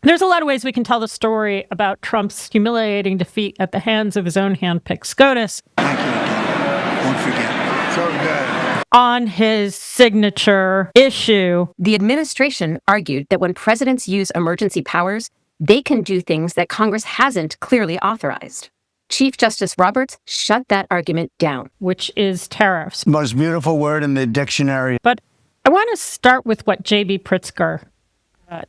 There's a lot of ways we can tell the story about Trump's humiliating defeat at the hands of his own handpicked SCOTUS. Thank you. Won't forget. So good. On his signature issue. The administration argued that when presidents use emergency powers, they can do things that Congress hasn't clearly authorized. Chief Justice Roberts shut that argument down. Which is tariffs. Most beautiful word in the dictionary. But I want to start with what J.B. Pritzker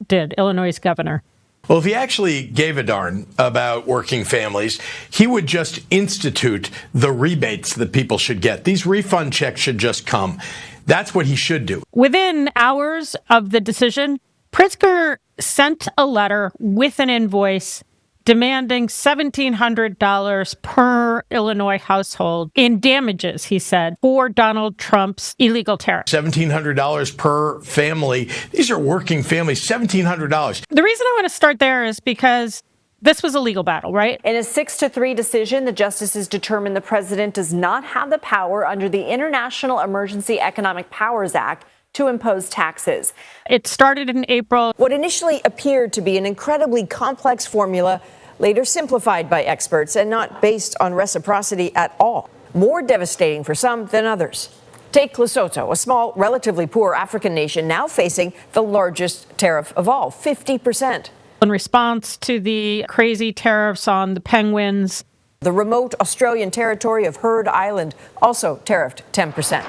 did, Illinois' governor. Well, if he actually gave a darn about working families, he would just institute the rebates that people should get. These refund checks should just come. That's what he should do. Within hours of the decision, Pritzker sent a letter with an invoice demanding $1,700 per Illinois household in damages, he said, for Donald Trump's illegal tariffs. $1,700 per family. These are working families, $1,700. The reason I want to start there is because this was a legal battle, right? In a 6-3 decision, the justices determined the president does not have the power under the International Emergency Economic Powers Act to impose taxes. It started in April. What initially appeared to be an incredibly complex formula, later simplified by experts and not based on reciprocity at all. More devastating for some than others. Take Lesotho, a small, relatively poor African nation now facing the largest tariff of all, 50%. In response to the crazy tariffs on the penguins, the remote Australian territory of Hoards Island also tariffed 10%.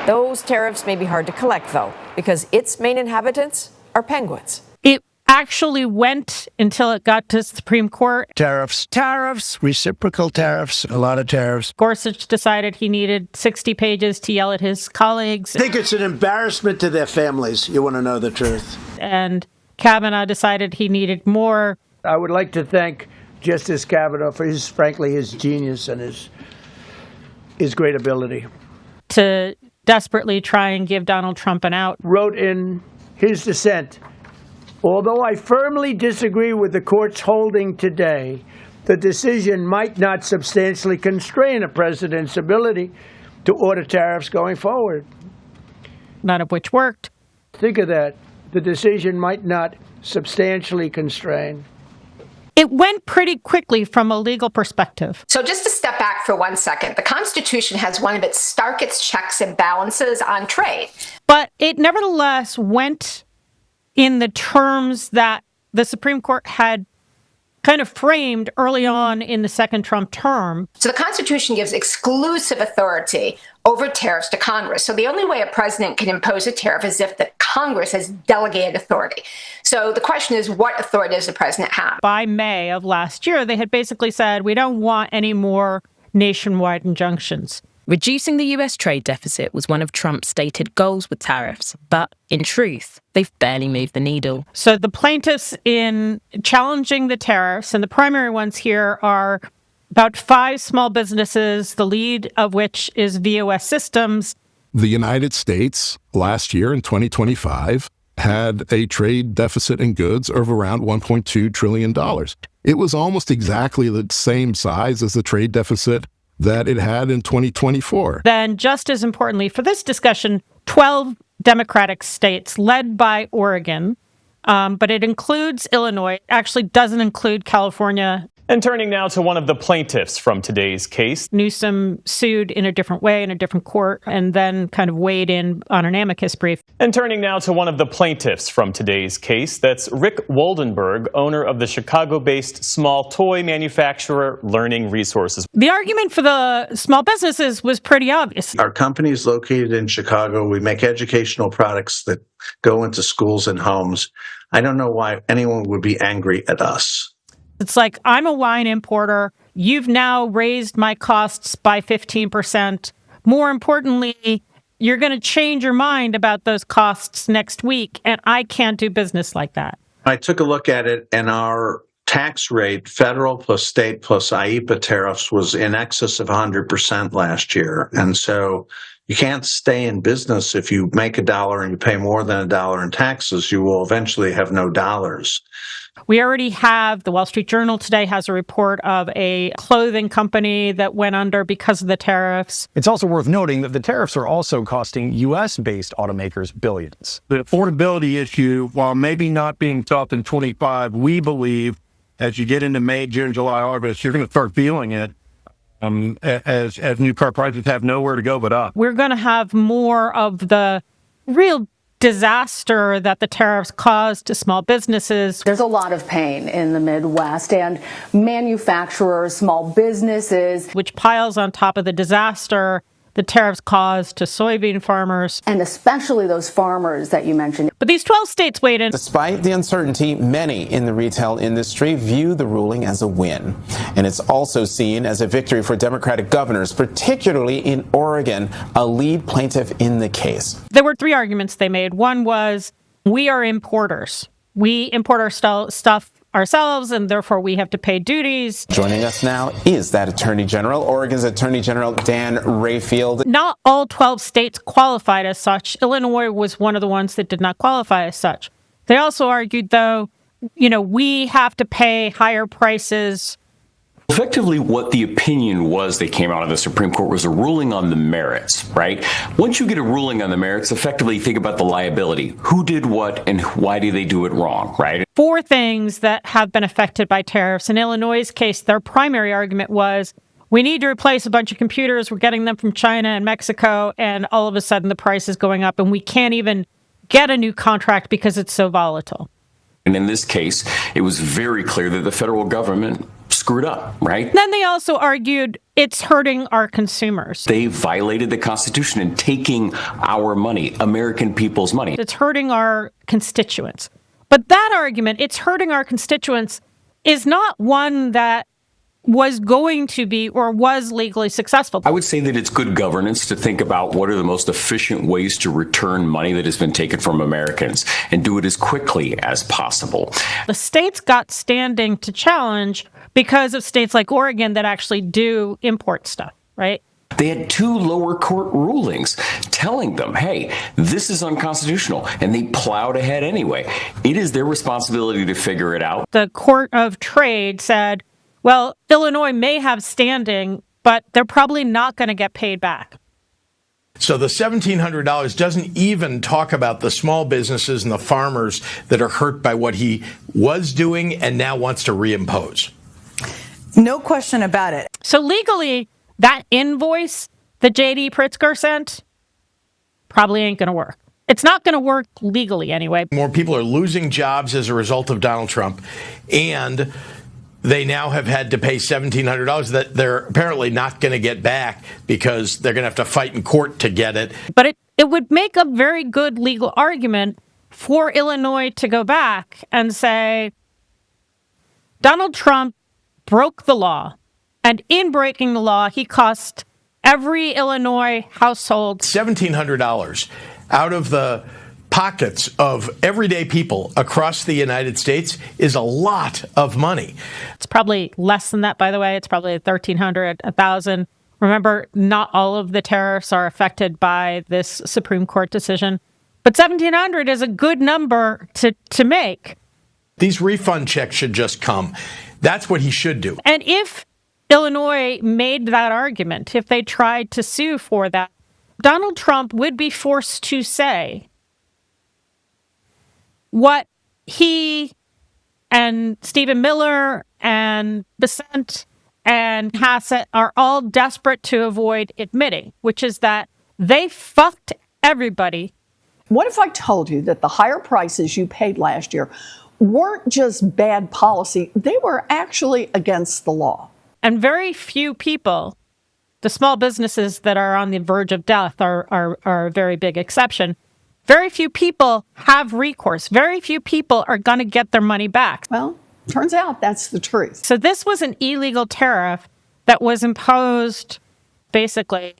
Those tariffs may be hard to collect, though, because its main inhabitants are penguins. It actually went until it got to the Supreme Court. Tariffs, reciprocal tariffs, a lot of tariffs. Gorsuch decided he needed 60 pages to yell at his colleagues. I think it's an embarrassment to their families. You want to know the truth. And Kavanaugh decided he needed more. I would like to thank Justice Kavanaugh for his genius and his great ability to desperately try and give Donald Trump an out. Wrote in his dissent, although I firmly disagree with the court's holding today, the decision might not substantially constrain a president's ability to order tariffs going forward. None of which worked. Think of that. The decision might not substantially constrain. It went pretty quickly from a legal perspective. So just to step back for 1 second, the Constitution has one of its starkest checks and balances on trade. But it nevertheless went in the terms that the Supreme Court had kind of framed early on in the second Trump term. So the Constitution gives exclusive authority over tariffs to Congress. So the only way a president can impose a tariff is if the Congress has delegated authority. So the question is, what authority does the president have? By May of last year, they had basically said, we don't want any more nationwide injunctions. Reducing the US trade deficit was one of Trump's stated goals with tariffs, but in truth, they've barely moved the needle. So the plaintiffs in challenging the tariffs, and the primary ones here are about 5 small businesses, the lead of which is VOS Systems. The United States last year in 2025 had a trade deficit in goods of around $1.2 trillion. It was almost exactly the same size as the trade deficit that it had in 2024. Then, just as importantly for this discussion, 12 Democratic states led by Oregon, but it includes Illinois, actually doesn't include California. And turning now to one of the plaintiffs from today's case. Newsom sued in a different way in a different court and then kind of weighed in on an amicus brief. And turning now to one of the plaintiffs from today's case. That's Rick Woldenberg, owner of the Chicago-based small toy manufacturer Learning Resources. The argument for the small businesses was pretty obvious. Our company is located in Chicago. We make educational products that go into schools and homes. I don't know why anyone would be angry at us. It's like, I'm a wine importer. You've now raised my costs by 15%. More importantly, you're going to change your mind about those costs next week, and I can't do business like that. I took a look at it, and our tax rate, federal plus state plus IEPA tariffs, was in excess of 100% last year. And so You can't stay in business if you make $1 and you pay more than $1 in taxes. You will eventually have no dollars. We already have, the Wall Street Journal today has a report of a clothing company that went under because of the tariffs. It's also worth noting that the tariffs are also costing U.S.-based automakers billions. The affordability issue, while maybe not being felt in 25, we believe as you get into May, June, July, August, you're going to start feeling it as new car prices have nowhere to go but up. We're going to have more of the real disaster that the tariffs caused to small businesses. There's a lot of pain in the Midwest, and manufacturers, small businesses, which piles on top of the disaster the tariffs caused to soybean farmers. And especially those farmers that you mentioned. But these 12 states weighed in. Despite the uncertainty, many in the retail industry view the ruling as a win. And it's also seen as a victory for Democratic governors, particularly in Oregon, a lead plaintiff in the case. There were three arguments they made. One was, we are importers. We import our stuff ourselves, and therefore we have to pay duties. Joining us now is that Attorney General, Oregon's Attorney General Dan Rayfield. Not all 12 states qualified as such. Illinois was one of the ones that did not qualify as such. They also argued, though, we have to pay higher prices. Effectively, what the opinion was that came out of the Supreme Court was a ruling on the merits, right? Once you get a ruling on the merits, effectively think about the liability. Who did what and why did they do it wrong, right? Four things that have been affected by tariffs. In Illinois' case, their primary argument was, we need to replace a bunch of computers. We're getting them from China and Mexico, and all of a sudden the price is going up, and we can't even get a new contract because it's so volatile. And in this case, it was very clear that the federal government screwed up, right? Then they also argued it's hurting our consumers. They violated the Constitution in taking our money, American people's money. It's hurting our constituents. But that argument, it's hurting our constituents, is not one that was going to be or was legally successful. I would say that it's good governance to think about what are the most efficient ways to return money that has been taken from Americans and do it as quickly as possible. The states got standing to challenge because of states like Oregon that actually do import stuff, right? They had two lower court rulings telling them, hey, this is unconstitutional, and they plowed ahead anyway. It is their responsibility to figure it out. The Court of Trade said, well, Illinois may have standing, but they're probably not going to get paid back. So the $1,700 doesn't even talk about the small businesses and the farmers that are hurt by what he was doing and now wants to reimpose. No question about it. So legally, that invoice that J.D. Pritzker sent probably ain't going to work. It's not going to work legally anyway. More people are losing jobs as a result of Donald Trump, and they now have had to pay $1,700 that they're apparently not going to get back because they're going to have to fight in court to get it. But it would make a very good legal argument for Illinois to go back and say, Donald Trump broke the law, and in breaking the law, he cost every Illinois household $1,700 out of the pockets of everyday people across the United States is a lot of money. It's probably less than that, by the way. It's probably $1,300, $1,000. Remember, not all of the tariffs are affected by this Supreme Court decision, but $1,700 is a good number to make. These refund checks should just come. That's what he should do. And if Illinois made that argument, if they tried to sue for that, Donald Trump would be forced to say what he and Stephen Miller and Besant and Hassett are all desperate to avoid admitting, which is that they fucked everybody. What if I told you that the higher prices you paid last year weren't just bad policy, they were actually against the law? And very few people, the small businesses that are on the verge of death are a very big exception. Very few people have recourse. Very few people are going to get their money back. Well, turns out that's the truth. So this was an illegal tariff that was imposed basically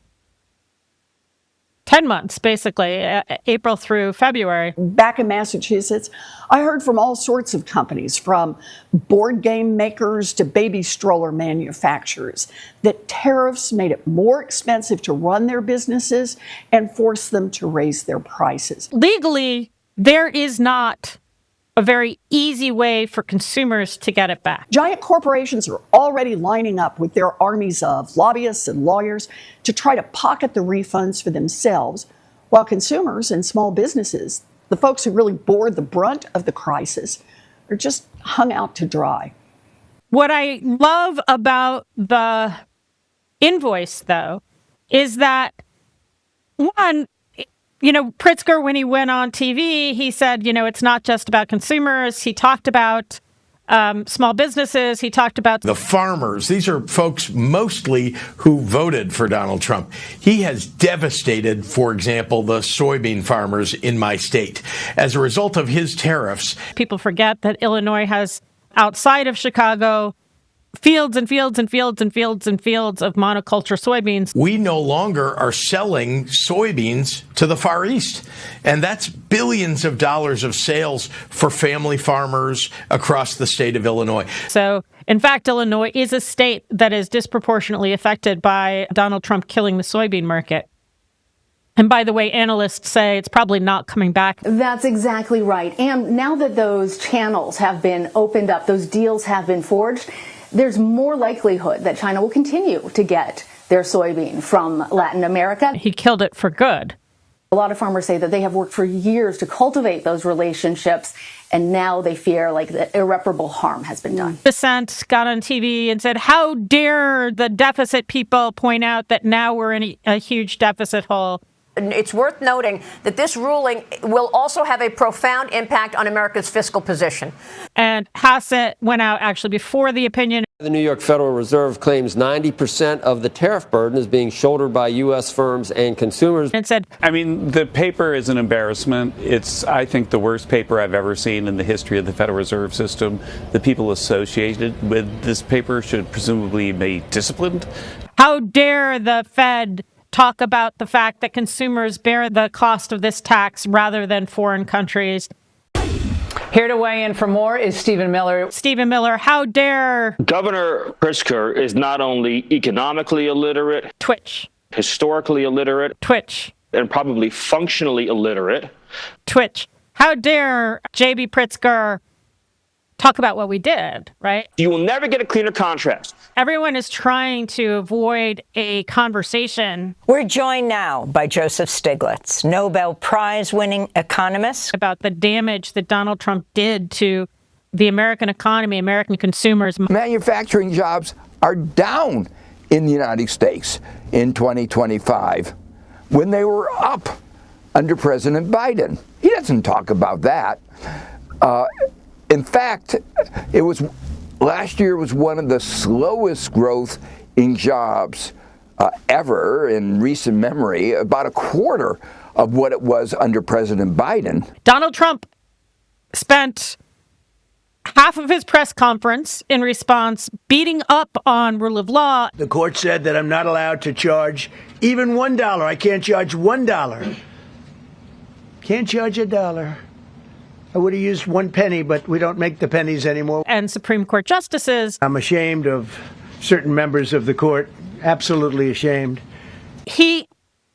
10 months, basically, April through February. Back in Massachusetts, I heard from all sorts of companies, from board game makers to baby stroller manufacturers, that tariffs made it more expensive to run their businesses and forced them to raise their prices. Legally, there is not a very easy way for consumers to get it back. Giant corporations are already lining up with their armies of lobbyists and lawyers to try to pocket the refunds for themselves, while consumers and small businesses, the folks who really bore the brunt of the crisis, are just hung out to dry. What I love about the invoice, though, is that, one, Pritzker, when he went on TV, he said, it's not just about consumers. He talked about small businesses. He talked about the farmers. These are folks mostly who voted for Donald Trump. He has devastated, for example, the soybean farmers in my state. As a result of his tariffs. People forget that Illinois has, outside of Chicago, fields and fields and fields and fields and fields of monoculture soybeans. We no longer are selling soybeans to the Far East. And that's billions of dollars of sales for family farmers across the state of Illinois. So, in fact, Illinois is a state that is disproportionately affected by Donald Trump killing the soybean market. And by the way, analysts say it's probably not coming back. That's exactly right. And now that those channels have been opened up, those deals have been forged, there's more likelihood that China will continue to get their soybean from Latin America. He killed it for good. A lot of farmers say that they have worked for years to cultivate those relationships, and now they fear like that irreparable harm has been done. Dissent got on TV and said, how dare the deficit people point out that now we're in a huge deficit hole. It's worth noting that this ruling will also have a profound impact on America's fiscal position. And Hassett went out actually before the opinion. The New York Federal Reserve claims 90% of the tariff burden is being shouldered by U.S. firms and consumers. And said, the paper is an embarrassment. It's, I think, the worst paper I've ever seen in the history of the Federal Reserve System. The people associated with this paper should presumably be disciplined. How dare the Fed talk about the fact that consumers bear the cost of this tax rather than foreign countries. Here to weigh in for more is Stephen Miller. Stephen Miller, how dare Governor Pritzker is not only economically illiterate, Twitch, historically illiterate, Twitch, and probably functionally illiterate. Twitch. How dare J.B. Pritzker talk about what we did, right? You will never get a cleaner contrast. Everyone is trying to avoid a conversation. We're joined now by Joseph Stiglitz, Nobel Prize-winning economist, about the damage that Donald Trump did to the American economy, American consumers. Manufacturing jobs are down in the United States in 2025 when they were up under President Biden. He doesn't talk about that. In fact, last year was one of the slowest growth in jobs ever in recent memory, about a quarter of what it was under President Biden. Donald Trump spent half of his press conference in response beating up on rule of law. The court said that I'm not allowed to charge even $1. I can't charge $1. Can't charge $1. I would have used 1 penny, but we don't make the pennies anymore. And Supreme Court justices. I'm ashamed of certain members of the court, absolutely ashamed. He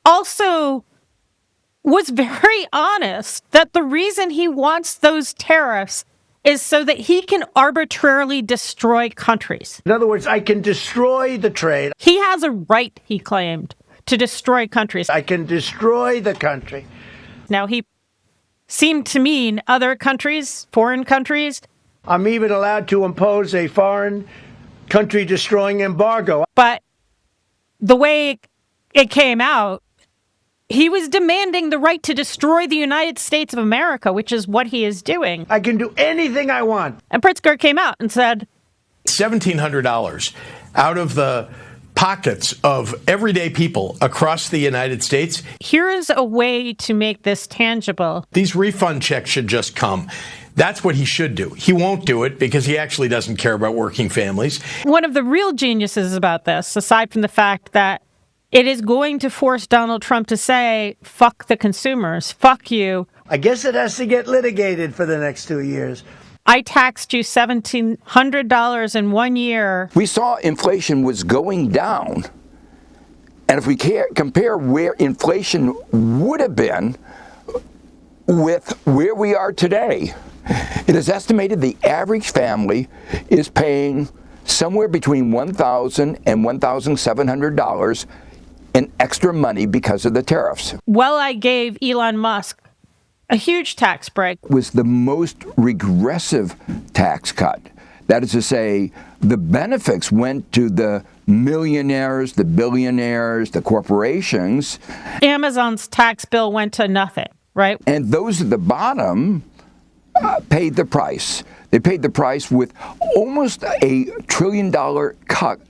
also was very honest that the reason he wants those tariffs is so that he can arbitrarily destroy countries. In other words, I can destroy the trade. He has a right, he claimed, to destroy countries. I can destroy the country. Now, he seemed to mean other countries, foreign countries. I'm even allowed to impose a foreign country destroying embargo. But the way it came out, he was demanding the right to destroy the United States of America, which is what he is doing. I can do anything I want. And Pritzker came out and said, $1,700 out of the pockets of everyday people across the United States. Here is a way to make this tangible. These refund checks should just come. That's what he should do. He won't do it because he actually doesn't care about working families. One of the real geniuses about this, aside from the fact that it is going to force Donald Trump to say, fuck the consumers, fuck you. I guess it has to get litigated for the next 2 years. I taxed you $1,700 in 1 year. We saw inflation was going down. And if we compare where inflation would have been with where we are today, it is estimated the average family is paying somewhere between $1,000 and $1,700 in extra money because of the tariffs. Well, I gave Elon Musk a huge tax break. It was the most regressive tax cut. That is to say, the benefits went to the millionaires, the billionaires, the corporations. Amazon's tax bill went to nothing, right? And those at the bottom paid the price. They paid the price with almost $1 trillion cut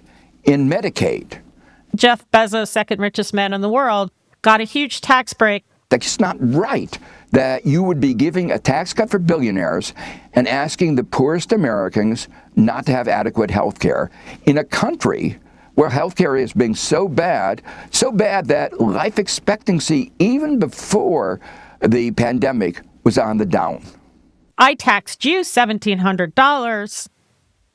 in Medicaid. Jeff Bezos, second richest man in the world, got a huge tax break. That's not right that you would be giving a tax cut for billionaires and asking the poorest Americans not to have adequate health care in a country where health care is being so bad that life expectancy, even before the pandemic, was on the down. I taxed you $1,700.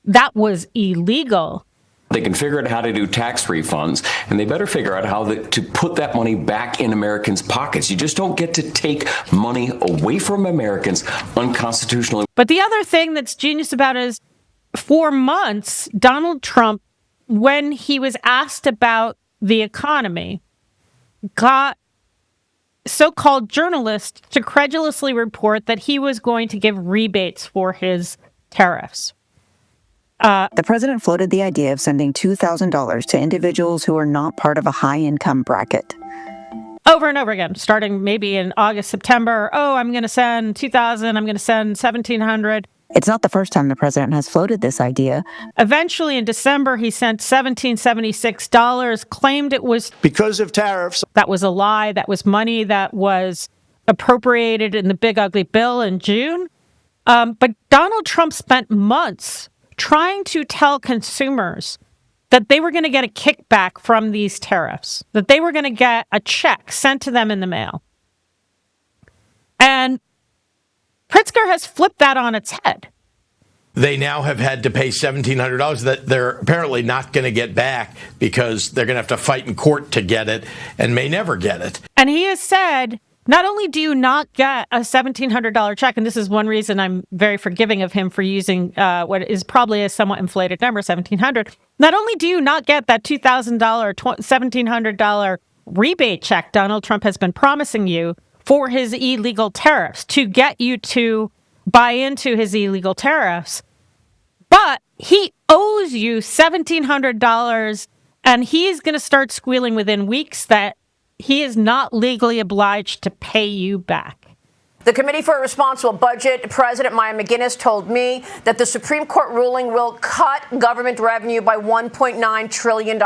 That was illegal. They can figure out how to do tax refunds, and they better figure out how to put that money back in Americans' pockets. You just don't get to take money away from Americans unconstitutionally. But the other thing that's genius about it is, for months, Donald Trump, when he was asked about the economy, got so-called journalists to credulously report that he was going to give rebates for his tariffs. The president floated the idea of sending $2,000 to individuals who are not part of a high-income bracket. Over and over again, starting maybe in August, September. Oh, I'm going to send $2,000. I'm going to send $1,700. It's not the first time the president has floated this idea. Eventually, in December, he sent $1,776, claimed it was because of tariffs. That was a lie. That was money that was appropriated in the big ugly bill in June. But Donald Trump spent months trying to tell consumers that they were going to get a kickback from these tariffs, that they were going to get a check sent to them in the mail. And Pritzker has flipped that on its head. They now have had to pay $1,700 that they're apparently not going to get back because they're going to have to fight in court to get it and may never get it. And he has said, not only do you not get a $1,700 check, and this is one reason I'm very forgiving of him for using what is probably a somewhat inflated number, $1,700. Not only do you not get that $2,000, $1,700 rebate check Donald Trump has been promising you for his illegal tariffs to get you to buy into his illegal tariffs, but he owes you $1,700, and he's going to start squealing within weeks that he is not legally obliged to pay you back. The Committee for a Responsible Budget, President Maya McGuinness told me that the Supreme Court ruling will cut government revenue by $1.9 trillion.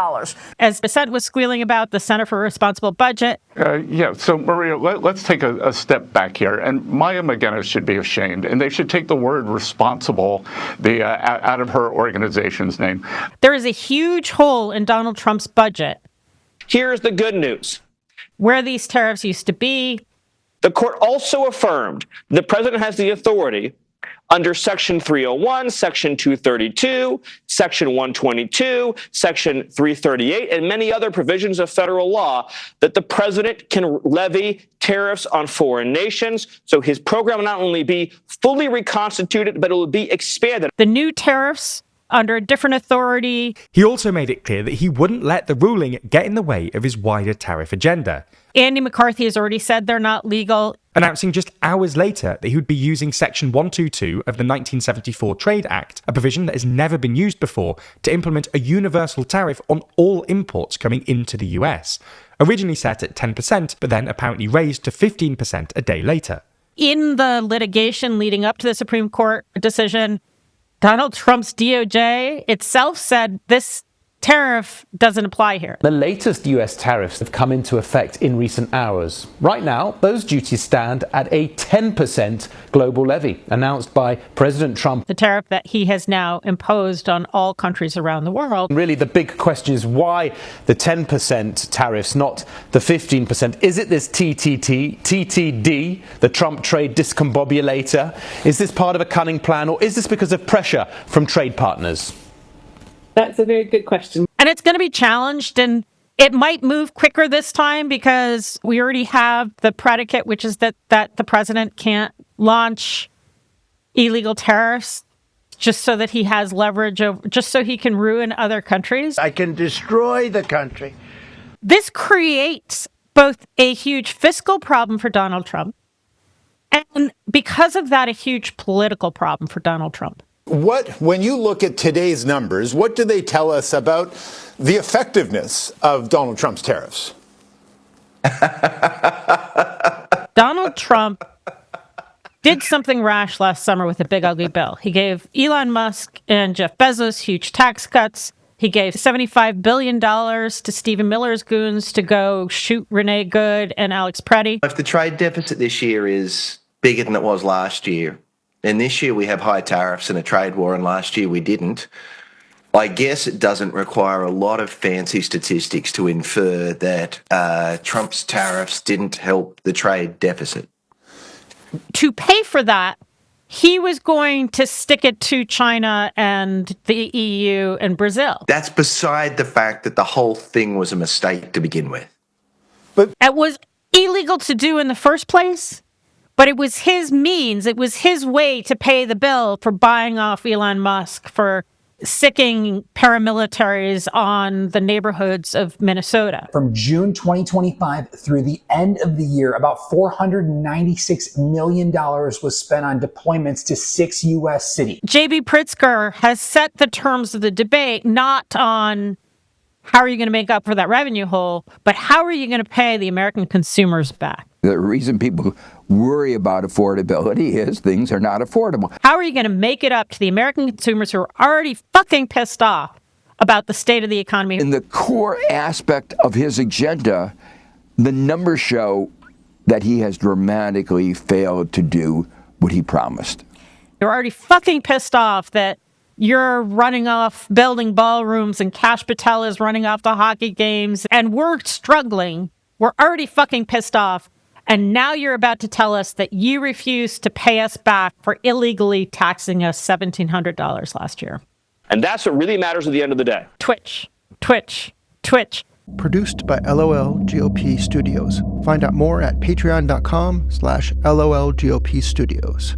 As the Senate was squealing about the Center for a Responsible Budget. So, Maria, let's take a step back here. And Maya McGuinness should be ashamed, and they should take the word responsible out of her organization's name. There is a huge hole in Donald Trump's budget. Here's the good news. Where these tariffs used to be. The court also affirmed the president has the authority under Section 301, Section 232, Section 122, Section 338, and many other provisions of federal law that the president can levy tariffs on foreign nations. So his program will not only be fully reconstituted, but it will be expanded. The new tariffs under a different authority. He also made it clear that he wouldn't let the ruling get in the way of his wider tariff agenda. Andy McCarthy has already said they're not legal. Announcing just hours later that he would be using Section 122 of the 1974 Trade Act, a provision that has never been used before, to implement a universal tariff on all imports coming into the US. Originally set at 10%, but then apparently raised to 15% a day later. In the litigation leading up to the Supreme Court decision, Donald Trump's DOJ itself said this tariff doesn't apply here. The latest US tariffs have come into effect in recent hours. Right now, those duties stand at a 10% global levy announced by President Trump. The tariff that he has now imposed on all countries around the world. Really, the big question is why the 10% tariffs, not the 15%? Is it this TTD, the Trump trade discombobulator? Is this part of a cunning plan, or is this because of pressure from trade partners? That's a very good question. And it's going to be challenged, and it might move quicker this time because we already have the predicate, which is that the president can't launch illegal tariffs just so that he has leverage over, just so he can ruin other countries. I can destroy the country. This creates both a huge fiscal problem for Donald Trump and, because of that, a huge political problem for Donald Trump. When you look at today's numbers, what do they tell us about the effectiveness of Donald Trump's tariffs? Donald Trump did something rash last summer with a big ugly bill. He gave Elon Musk and Jeff Bezos huge tax cuts. He gave $75 billion to Stephen Miller's goons to go shoot Renee Good and Alex Preddy. If the trade deficit this year is bigger than it was last year, and this year we have high tariffs and a trade war, and last year we didn't, I guess it doesn't require a lot of fancy statistics to infer that Trump's tariffs didn't help the trade deficit. To pay for that, he was going to stick it to China and the EU and Brazil. That's beside the fact that the whole thing was a mistake to begin with. But it was illegal to do in the first place. But it was his means, it was his way to pay the bill for buying off Elon Musk, for sicking paramilitaries on the neighborhoods of Minnesota. From June 2025 through the end of the year, about $496 million was spent on deployments to 6 U.S. cities. J.B. Pritzker has set the terms of the debate not on how are you going to make up for that revenue hole, but how are you going to pay the American consumers back? The reason people worry about affordability is things are not affordable. How are you going to make it up to the American consumers who are already fucking pissed off about the state of the economy? In the core aspect of his agenda, the numbers show that he has dramatically failed to do what he promised. You're already fucking pissed off that you're running off building ballrooms and Kash Patel is running off the hockey games and we're struggling. We're already fucking pissed off. And now you're about to tell us that you refuse to pay us back for illegally taxing us $1,700 last year. And that's what really matters at the end of the day. Twitch. Produced by LOLGOP Studios. Find out more at patreon.com/LOLGOP Studios.